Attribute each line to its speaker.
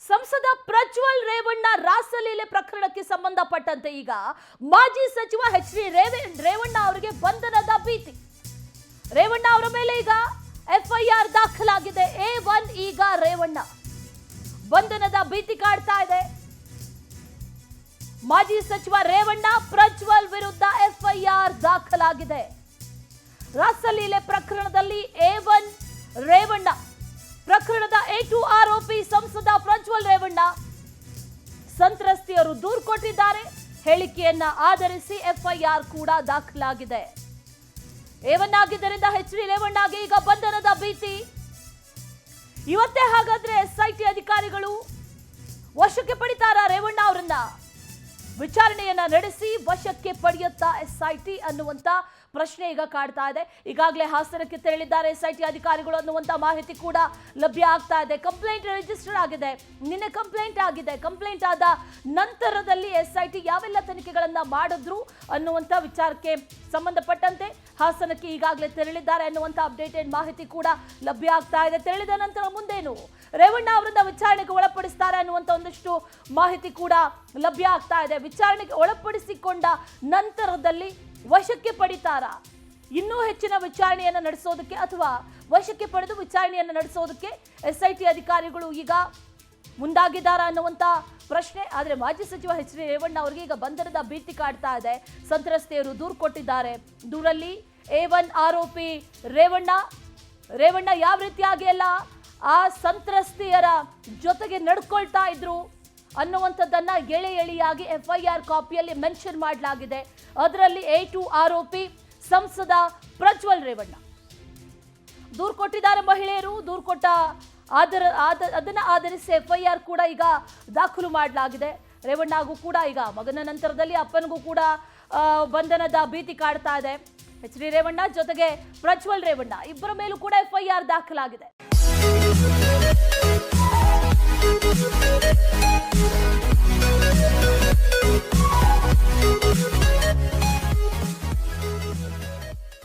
Speaker 1: ಸಂಸದ ಪ್ರಜ್ವಲ್ ರೇವಣ್ಣ ರಾಸಲೀಲೆ ಪ್ರಕರಣಕ್ಕೆ ಸಂಬಂಧಪಟ್ಟಂತೆ ಈಗ ಮಾಜಿ ಸಚಿವ ಎಚ್.ಡಿ. ರೇವಣ್ಣ ಅವರಿಗೆ ಬಂಧನದ ಭೀತಿ. ರೇವಣ್ಣ ಅವರ ಮೇಲೆ ಈಗ ಎಫ್ಐಆರ್ ದಾಖಲಾಗಿದೆ. A1 ಈಗ ರೇವಣ್ಣ ಬಂಧನದ ಭೀತಿ ಕಾಡ್ತಾ ಇದೆ. ಮಾಜಿ ಸಚಿವ ರೇವಣ್ಣ ಪ್ರಜ್ವಲ್ ವಿರುದ್ಧ ಎಫ್ಐಆರ್ ದಾಖಲಾಗಿದೆ. ರಾಸಲೀಲೆ ಪ್ರಕರಣದಲ್ಲಿ A1 ರೇವಣ್ಣ ಪ್ರಕರಣದ A2 ಆರೋಪಿ ಸಂಸದ ಪ್ರಜ್ವಲ್ ರೇವಣ್ಣ ಸಂತ್ರಸ್ತೆಯರು ದೂರು ಕೊಟ್ಟಿದ್ದಾರೆ. ಹೇಳಿಕೆಯನ್ನ ಆಧರಿಸಿ ಎಫ್ಐಆರ್ ಕೂಡ ದಾಖಲಾಗಿದೆ. A1 ಆಗಿದ್ದರಿಂದ ಎಚ್.ಡಿ. ರೇವಣ್ಣಗೆ ಈಗ ಬಂಧನದ ಭೀತಿ. ಇವತ್ತೇ ಹಾಗಾದ್ರೆ SIT ಅಧಿಕಾರಿಗಳು ವಶಕ್ಕೆ ಪಡಿತಾರಾ ರೇವಣ್ಣ ಅವರನ್ನ? ವಿಚಾರಣೆಯನ್ನ ನಡೆಸಿ ವಶಕ್ಕೆ ಪಡೆಯುತ್ತಾ SIT ಅನ್ನುವಂತ ಪ್ರಶ್ನೆ ಈಗ ಕಾಡ್ತಾ ಇದೆ. ಈಗಾಗಲೇ ಹಾಸನಕ್ಕೆ ತೆರಳಿದ್ದಾರೆ SIT ಅಧಿಕಾರಿಗಳು ಅನ್ನುವಂತ ಮಾಹಿತಿ ಕೂಡ ಲಭ್ಯ ಆಗ್ತಾ ಇದೆ. ಕಂಪ್ಲೇಂಟ್ ರಿಜಿಸ್ಟರ್ ಆಗಿದೆ, ನಿನ್ನೆ ಕಂಪ್ಲೇಂಟ್ ಆಗಿದೆ. ಕಂಪ್ಲೇಂಟ್ ಆದ ನಂತರದಲ್ಲಿ SIT ಯಾವೆಲ್ಲ ತನಿಖೆಗಳನ್ನ ಮಾಡಿದ್ರು ಅನ್ನುವಂತ ವಿಚಾರಕ್ಕೆ ಸಂಬಂಧಪಟ್ಟಂತೆ ಹಾಸನಕ್ಕೆ ಈಗಾಗಲೇ ತೆರಳಿದ್ದಾರೆ ಅನ್ನುವಂತ ಅಪ್ಡೇಟೆಡ್ ಮಾಹಿತಿ ಕೂಡ ಲಭ್ಯ ಆಗ್ತಾ ಇದೆ. ತೆರಳಿದ ನಂತರ ಮುಂದೇನು ರೇವಣ್ಣ ಅವರನ್ನ ವಿಚಾರಣೆಗೆ ಒಳಪಡಿಸ್ತಾರೆ ಅನ್ನುವಂತ ಒಂದಷ್ಟು ಮಾಹಿತಿ ಕೂಡ ಲಭ್ಯ ಆಗ್ತಾ ಇದೆ. ವಿಚಾರಣೆಗೆ ಒಳಪಡಿಸಿಕೊಂಡ ನಂತರದಲ್ಲಿ ವಶಕ್ಕೆ ಪಡಿತಾರಾ? ಇನ್ನೂ ಹೆಚ್ಚಿನ ವಿಚಾರಣೆಯನ್ನು ನಡೆಸೋದಕ್ಕೆ ಅಥವಾ ವಶಕ್ಕೆ ಪಡೆದು ವಿಚಾರಣೆಯನ್ನು ನಡೆಸೋದಕ್ಕೆ SIT ಅಧಿಕಾರಿಗಳು ಈಗ ಮುಂದಾಗಿದ್ದಾರಾ ಅನ್ನುವಂತ ಪ್ರಶ್ನೆ. ಆದರೆ ಮಾಜಿ ಸಚಿವ ಎಚ್.ಡಿ. ರೇವಣ್ಣ ಅವರಿಗೆ ಈಗ ಬಂಧನದ ಭೀತಿ ಕಾಡ್ತಾ ಇದೆ. ಸಂತ್ರಸ್ತೆಯರು ದೂರು ಕೊಟ್ಟಿದ್ದಾರೆ. ದೂರಲ್ಲಿ A1 ಆರೋಪಿ ರೇವಣ್ಣ ಯಾವ ರೀತಿಯಾಗಿ ಎಲ್ಲ ಆ ಸಂತ್ರಸ್ತೆಯರ ಜೊತೆಗೆ ನಡ್ಕೊಳ್ತಾ ಇದ್ರು ಅನ್ನುವಂಥದ್ದನ್ನ ಎಳೆಯಾಗಿ ಎಫ್ಐಆರ್ ಕಾಪಿಯಲ್ಲಿ ಮೆನ್ಷನ್ ಮಾಡಲಾಗಿದೆ. ಅದರಲ್ಲಿ A2 ಆರೋಪಿ ಸಂಸದ ಪ್ರಜ್ವಲ್ ರೇವಣ್ಣ ದೂರು ಕೊಟ್ಟಿದ್ದಾರೆ. ಮಹಿಳೆಯರು ದೂರು ಕೊಟ್ಟ ಅದನ್ನ ಆಧರಿಸಿ ಎಫ್ಐಆರ್ ಕೂಡ ಈಗ ದಾಖಲು ಮಾಡಲಾಗಿದೆ. ರೇವಣ್ಣಗೂ ಕೂಡ ಈಗ ಮಗನ ನಂತರದಲ್ಲಿ ಅಪ್ಪನಿಗೂ ಕೂಡ ಬಂಧನದ ಭೀತಿ ಕಾಡ್ತಾ ಇದೆ. ಎಚ್.ಡಿ. ರೇವಣ್ಣ ಜೊತೆಗೆ ಪ್ರಜ್ವಲ್ ರೇವಣ್ಣ ಇಬ್ಬರ ಮೇಲೂ ಕೂಡ ಎಫ್ಐಆರ್ ದಾಖಲಾಗಿದೆ.